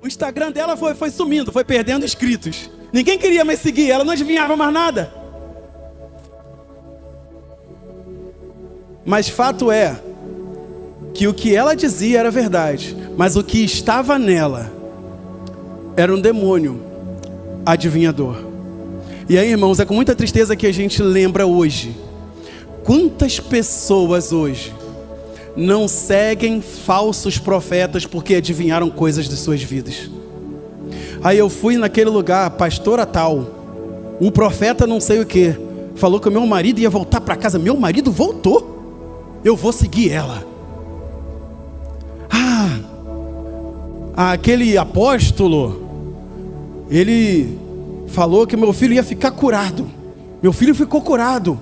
O Instagram dela foi sumindo, foi perdendo inscritos. Ninguém queria mais seguir, ela não adivinhava mais nada. Mas fato é que o que ela dizia era verdade, mas o que estava nela era um demônio adivinhador. E aí, irmãos, é com muita tristeza que a gente lembra hoje. Quantas pessoas hoje não seguem falsos profetas porque adivinharam coisas de suas vidas? Aí eu fui naquele lugar, pastora tal, o profeta não sei o que, falou que o meu marido ia voltar para casa. Meu marido voltou, eu vou seguir ela. Aquele apóstolo, ele falou que meu filho ia ficar curado. Meu filho ficou curado.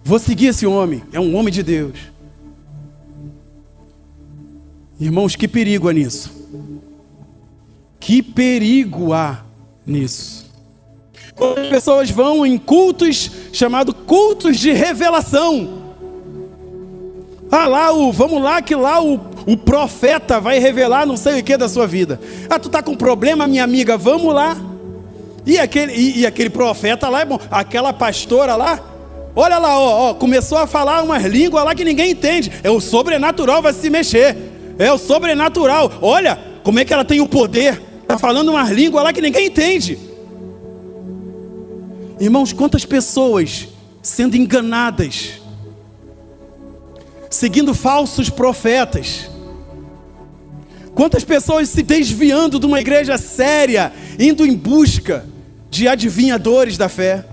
Vou seguir esse homem, é um homem de Deus. Irmãos, que perigo há nisso. Que perigo há nisso. Quando as pessoas vão em cultos, chamados cultos de revelação. Vamos lá que lá o profeta vai revelar não sei o que da sua vida. Tu tá com problema, minha amiga, vamos lá. E aquele profeta lá é bom. Aquela pastora lá, olha lá, começou a falar umas línguas lá que ninguém entende. É o sobrenatural vai se mexer. É o sobrenatural. Olha como é que ela tem o poder. Está falando umas línguas lá que ninguém entende. Irmãos, quantas pessoas sendo enganadas, seguindo falsos profetas. Quantas pessoas se desviando de uma igreja séria, indo em busca de adivinhadores da fé,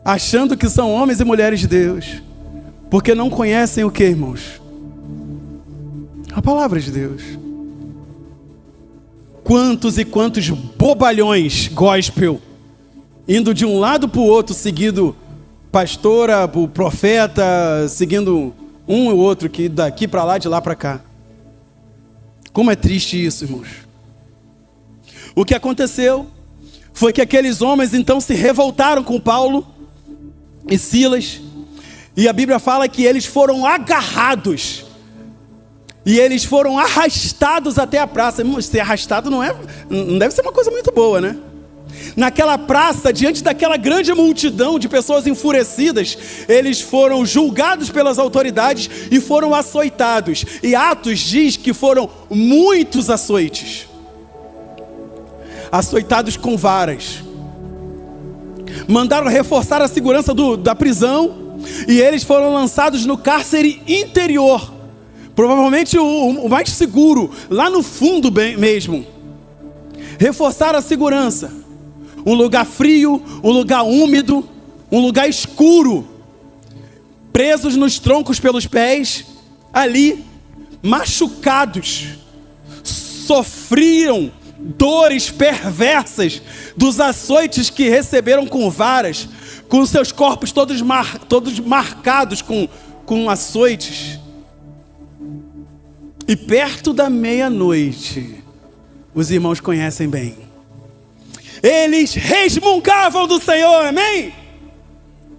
achando que são homens e mulheres de Deus, porque não conhecem o que, irmãos? A palavra de Deus. Quantos e quantos bobalhões gospel, indo de um lado para o outro, seguindo pastora, o profeta, seguindo um e outro, que daqui para lá, de lá para cá. Como é triste isso, irmãos. O que aconteceu foi que aqueles homens então se revoltaram com Paulo e Silas, e a Bíblia fala que eles foram agarrados e eles foram arrastados até a praça. Ser arrastado não deve ser uma coisa muito boa, né? Naquela praça, diante daquela grande multidão de pessoas enfurecidas, eles foram julgados pelas autoridades e foram açoitados. E Atos diz que foram muitos açoites, açoitados com varas. Mandaram reforçar a segurança da prisão e eles foram lançados no cárcere interior, provavelmente o mais seguro, lá no fundo mesmo. Reforçaram a segurança. Um lugar frio, um lugar úmido, um lugar escuro, presos nos troncos pelos pés, ali, machucados, sofriam dores perversas dos açoites que receberam com varas, com seus corpos todos marcados com açoites. E perto da meia-noite, os irmãos conhecem bem, eles resmungavam do Senhor, amém?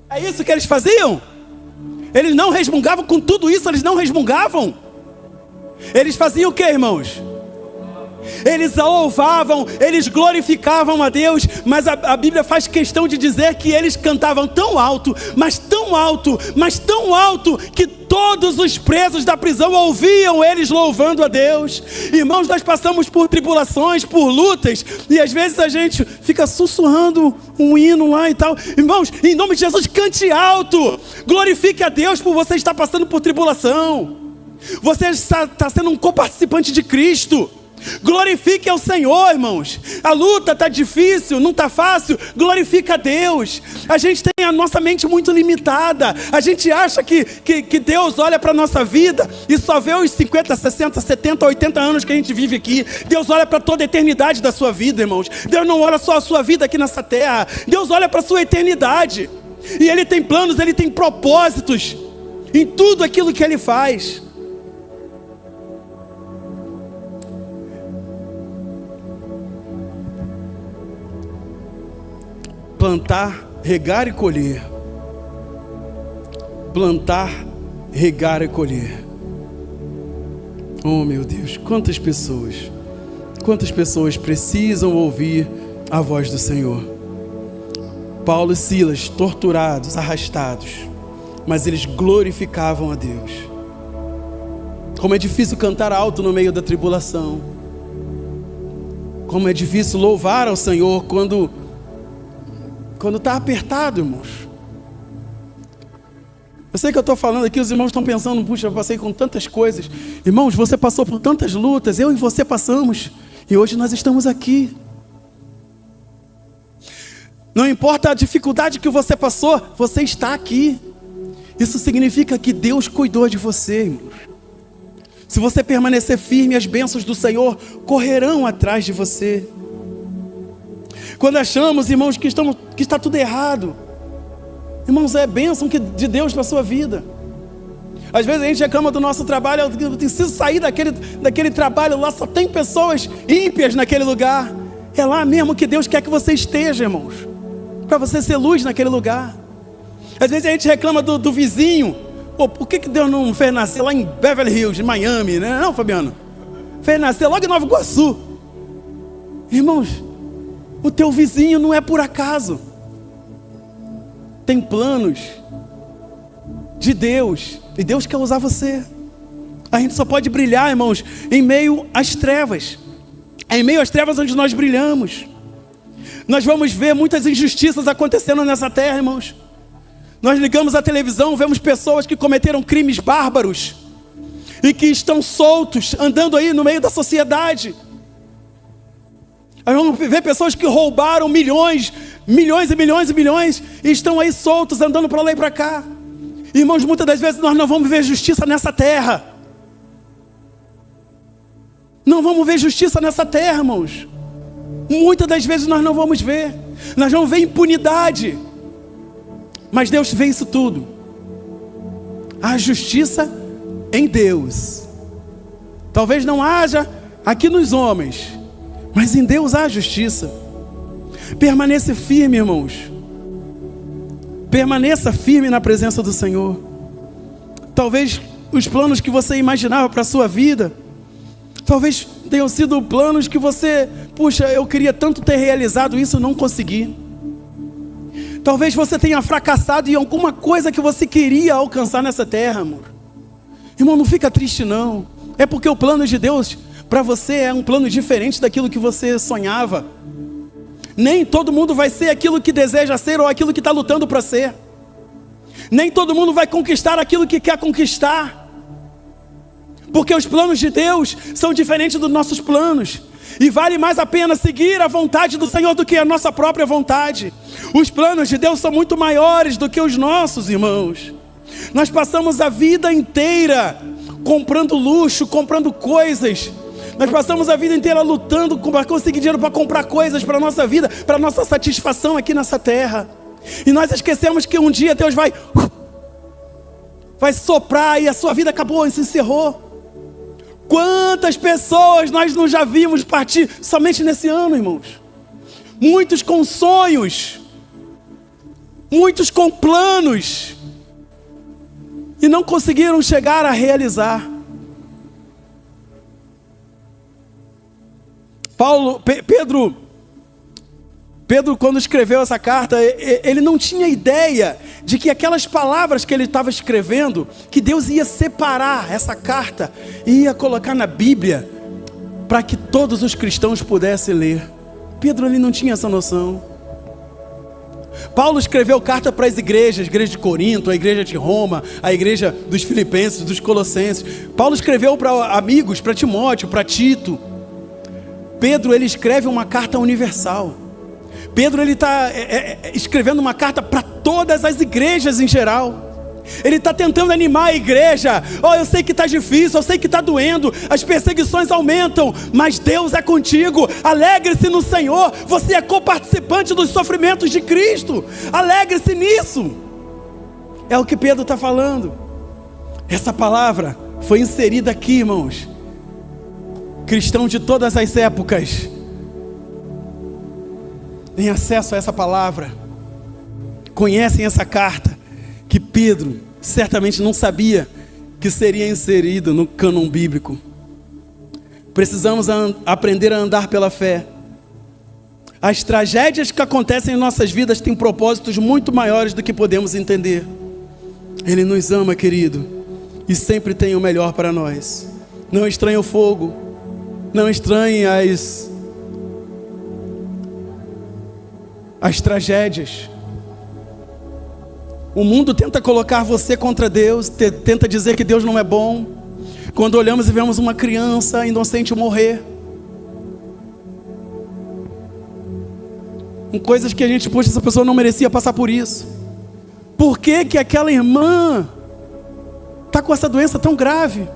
É isso que eles faziam? Eles não resmungavam com tudo isso, eles não resmungavam. Eles faziam o que, irmãos? Eles louvavam, eles glorificavam a Deus, mas a Bíblia faz questão de dizer que eles cantavam tão alto, mas tão alto, mas tão alto, que todos os presos da prisão ouviam eles louvando a Deus. Irmãos, nós passamos por tribulações, por lutas, e às vezes a gente fica sussurrando um hino lá e tal. Irmãos, em nome de Jesus, cante alto, glorifique a Deus por você estar passando por tribulação. Você está sendo um coparticipante de Cristo. Glorifique ao Senhor, irmãos. A luta está difícil, não está fácil. Glorifica a Deus. A gente tem a nossa mente muito limitada. A gente acha que Deus olha para a nossa vida e só vê os 50, 60, 70, 80 anos que a gente vive aqui. Deus olha para toda a eternidade da sua vida, irmãos. Deus não olha só a sua vida aqui nessa terra. Deus olha para a sua eternidade. E Ele tem planos, Ele tem propósitos em tudo aquilo que Ele faz. Plantar, regar e colher. Plantar, regar e colher. Oh meu Deus, quantas pessoas precisam ouvir a voz do Senhor. Paulo e Silas, torturados, arrastados, mas eles glorificavam a Deus. Como é difícil cantar alto no meio da tribulação. Como é difícil louvar ao Senhor quando está apertado, irmãos. Eu sei que eu estou falando aqui, os irmãos estão pensando, puxa, eu passei com tantas coisas. Irmãos, você passou por tantas lutas, eu e você passamos, e hoje nós estamos aqui. Não importa a dificuldade que você passou, você está aqui. Isso significa que Deus cuidou de você, irmãos. Se você permanecer firme, as bênçãos do Senhor correrão atrás de você. Quando achamos, irmãos, que está tudo errado, irmãos, é bênção de Deus para a sua vida. Às vezes a gente reclama do nosso trabalho, eu preciso sair daquele trabalho, lá só tem pessoas ímpias naquele lugar. É lá mesmo que Deus quer que você esteja, irmãos, para você ser luz naquele lugar. Às vezes a gente reclama do vizinho. Pô, por que Deus não fez nascer lá em Beverly Hills, em Miami, né? Não, Fabiano? Fez nascer logo em Nova Iguaçu. Irmãos, o teu vizinho não é por acaso. Tem planos de Deus. E Deus quer usar você. A gente só pode brilhar, irmãos, em meio às trevas. É em meio às trevas onde nós brilhamos. Nós vamos ver muitas injustiças acontecendo nessa terra, irmãos. Nós ligamos a televisão, vemos pessoas que cometeram crimes bárbaros e que estão soltos, andando aí no meio da sociedade. Nós vamos ver pessoas que roubaram milhões e estão aí soltos, andando para lá e para cá. Irmãos, muitas das vezes nós não vamos ver justiça nessa terra. Não vamos ver justiça nessa terra, irmãos. Muitas das vezes nós não vamos ver. Nós vamos ver impunidade. Mas Deus vê isso tudo. Há justiça em Deus. Talvez não haja aqui nos homens, mas em Deus há justiça. Permaneça firme, irmãos. Permaneça firme na presença do Senhor. Talvez os planos que você imaginava para a sua vida, talvez tenham sido planos que você, puxa, eu queria tanto ter realizado isso e não consegui. Talvez você tenha fracassado em alguma coisa que você queria alcançar nessa terra, amor. Irmão, não fica triste não. É porque o plano de Deus para você é um plano diferente daquilo que você sonhava. Nem todo mundo vai ser aquilo que deseja ser ou aquilo que está lutando para ser. Nem todo mundo vai conquistar aquilo que quer conquistar. Porque os planos de Deus são diferentes dos nossos planos. E vale mais a pena seguir a vontade do Senhor do que a nossa própria vontade. Os planos de Deus são muito maiores do que os nossos, irmãos. Nós passamos a vida inteira comprando luxo, comprando coisas. Nós passamos a vida inteira lutando para conseguir dinheiro para comprar coisas para a nossa vida, para a nossa satisfação aqui nessa terra. E nós esquecemos que um dia Deus vai soprar e a sua vida acabou e se encerrou. Quantas pessoas nós não já vimos partir somente nesse ano, irmãos? Muitos com sonhos, muitos com planos, e não conseguiram chegar a realizar. Pedro, quando escreveu essa carta, ele não tinha ideia de que aquelas palavras que ele estava escrevendo, que Deus ia separar essa carta e ia colocar na Bíblia para que todos os cristãos pudessem ler. Pedro, ele não tinha essa noção. Paulo escreveu carta para as igrejas, a igreja de Corinto, a igreja de Roma, a igreja dos Filipenses, dos Colossenses. Paulo escreveu para amigos, para Timóteo, para Tito. Pedro, ele escreve uma carta universal. Pedro, ele está escrevendo uma carta para todas as igrejas em geral. Ele está tentando animar a igreja. Eu sei que está difícil, eu sei que está doendo, as perseguições aumentam, mas Deus é contigo. Alegre-se no Senhor. Você é coparticipante dos sofrimentos de Cristo. Alegre-se nisso. É o que Pedro está falando. Essa palavra foi inserida aqui, irmãos. Cristão de todas as épocas tem acesso a essa palavra, conhecem essa carta, que Pedro certamente não sabia que seria inserido no cânon bíblico. Precisamos aprender a andar pela fé. As tragédias que acontecem em nossas vidas têm propósitos muito maiores do que podemos entender. Ele nos ama, querido, e sempre tem o melhor para nós. Não estranhe o fogo, não estranhe as tragédias. O mundo tenta colocar você contra Deus, tenta dizer que Deus não é bom. Quando olhamos e vemos uma criança inocente morrer, com coisas que a gente, poxa, essa pessoa não merecia passar por isso. Por que que aquela irmã está com essa doença tão grave?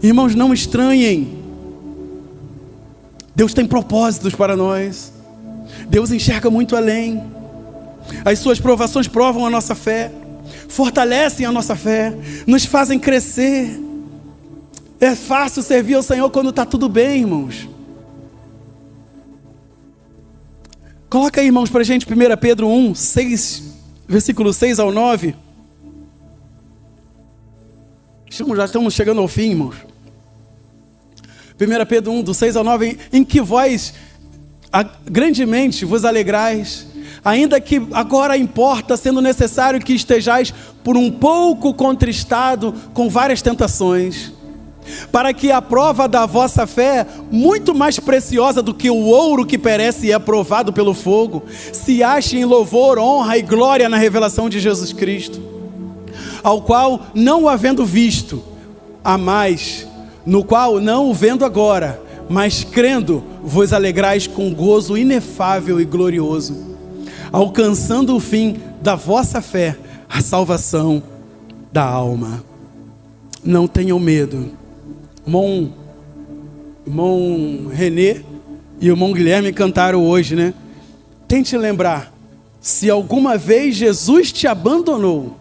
Irmãos, não estranhem. Deus tem propósitos para nós. Deus enxerga muito além. As suas provações provam a nossa fé, fortalecem a nossa fé, nos fazem crescer. É fácil servir ao Senhor quando está tudo bem, irmãos. Coloca aí, irmãos, para a gente 1 Pedro 1, 6, versículo 6 ao 9. Já estamos chegando ao fim, irmãos. 1 Pedro 1, do 6 ao 9, em que vós grandemente vos alegrais, ainda que agora importa, sendo necessário que estejais por um pouco contristado com várias tentações, para que a prova da vossa fé, muito mais preciosa do que o ouro que perece e é provado pelo fogo, se ache em louvor, honra e glória na revelação de Jesus Cristo, ao qual, não o havendo visto, amais, no qual, não o vendo agora, mas crendo, vos alegrais com gozo inefável e glorioso, alcançando o fim da vossa fé, a salvação da alma. Não tenham medo. Irmão Renê e o irmão Guilherme cantaram hoje, né? Tente lembrar, se alguma vez Jesus te abandonou,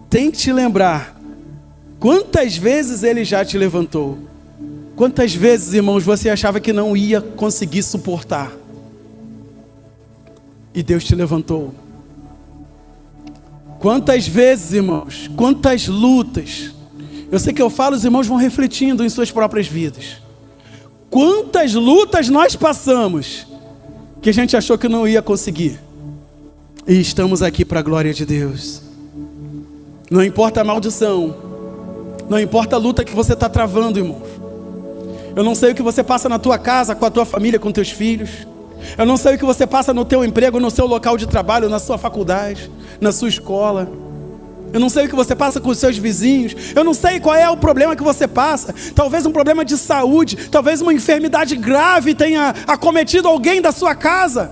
tente lembrar quantas vezes Ele já te levantou. Quantas vezes, irmãos, você achava que não ia conseguir suportar, e Deus te levantou? Quantas vezes, irmãos, quantas lutas. Eu sei que eu falo, os irmãos vão refletindo em suas próprias vidas. Quantas lutas nós passamos, que a gente achou que não ia conseguir, e estamos aqui para a glória de Deus. Não importa a maldição, não importa a luta que você está travando, irmãos. Eu não sei o que você passa na tua casa, com a tua família, com teus filhos. Eu não sei o que você passa no teu emprego, no seu local de trabalho, na sua faculdade, na sua escola. Eu não sei o que você passa com os seus vizinhos. Eu não sei qual é o problema que você passa. Talvez um problema de saúde, talvez uma enfermidade grave tenha acometido alguém da sua casa.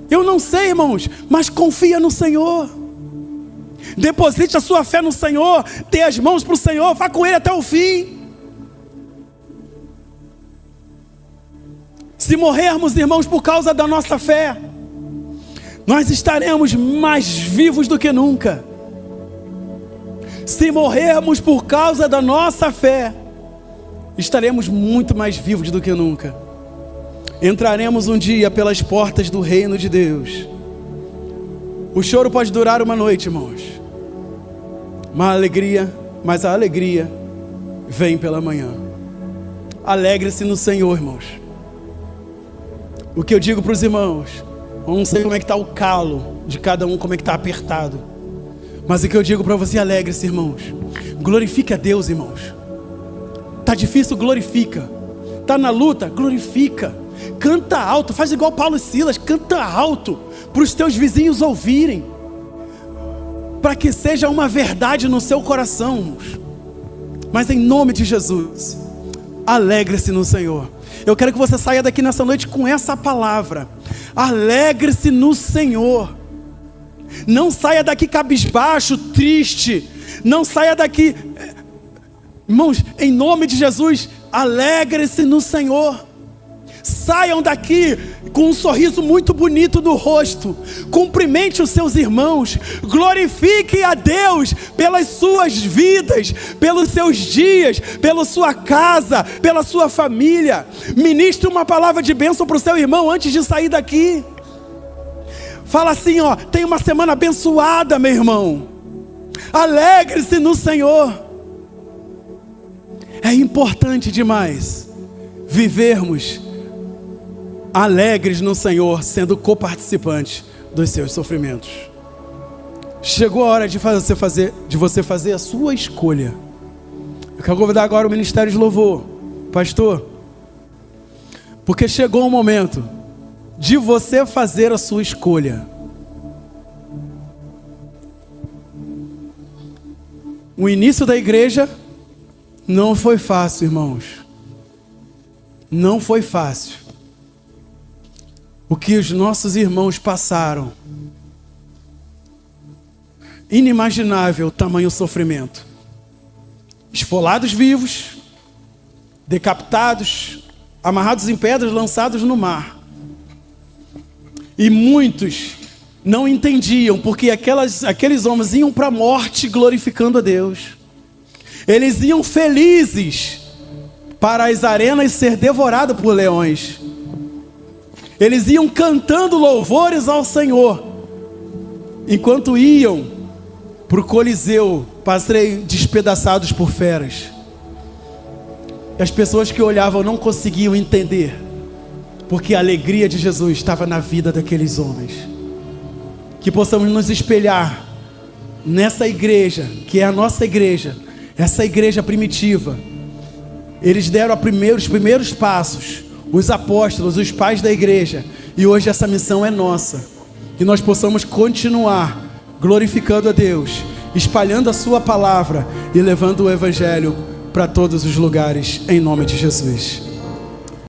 Eu não sei, irmãos, mas confia no Senhor. Deposite a sua fé no Senhor, dê as mãos para o Senhor, vá com Ele até o fim. Se morrermos, irmãos, por causa da nossa fé, nós estaremos mais vivos do que nunca. Se morrermos por causa da nossa fé, estaremos muito mais vivos do que nunca. Entraremos um dia pelas portas do reino de Deus. O choro pode durar uma noite, irmãos, mas a alegria vem pela manhã. Alegre-se no Senhor, irmãos. O que eu digo para os irmãos, eu não sei como é que está o calo de cada um, como é que está apertado, mas o que eu digo para você, alegre-se, irmãos. Glorifique a Deus, irmãos. Está difícil, glorifica. Está na luta, glorifica. Canta alto, faz igual Paulo e Silas, canta alto para os teus vizinhos ouvirem, para que seja uma verdade no seu coração, irmãos. Mas em nome de Jesus, alegre-se no Senhor. Eu quero que você saia daqui nessa noite com essa palavra. Alegre-se no Senhor. Não saia daqui cabisbaixo, triste. Não saia daqui... Irmãos, em nome de Jesus, alegre-se no Senhor. Saiam daqui com um sorriso muito bonito no rosto. Cumprimente os seus irmãos. Glorifique a Deus pelas suas vidas, pelos seus dias, pela sua casa, pela sua família. Ministre uma palavra de bênção para o seu irmão antes de sair daqui. Fala assim, ó, tenha uma semana abençoada, meu irmão. Alegre-se no Senhor. É importante demais vivermos alegres no Senhor, sendo coparticipantes dos seus sofrimentos. Chegou a hora de você fazer a sua escolha. Eu quero convidar agora o Ministério de Louvor, pastor, porque chegou o momento de você fazer a sua escolha. O início da igreja não foi fácil, irmãos. Não foi fácil. O que os nossos irmãos passaram. Inimaginável tamanho sofrimento. Esfolados vivos, decapitados, amarrados em pedras, lançados no mar. E muitos não entendiam porque aqueles homens iam para a morte glorificando a Deus. Eles iam felizes para as arenas ser devorados por leões. Eles iam cantando louvores ao Senhor, enquanto iam para o Coliseu para serem despedaçados por feras. E as pessoas que olhavam não conseguiam entender, porque a alegria de Jesus estava na vida daqueles homens. Que possamos nos espelhar nessa igreja, que é a nossa igreja, essa igreja primitiva. Eles deram os primeiros passos, os apóstolos, os pais da igreja, e hoje essa missão é nossa. Que nós possamos continuar glorificando a Deus, espalhando a sua palavra e levando o evangelho para todos os lugares, em nome de Jesus.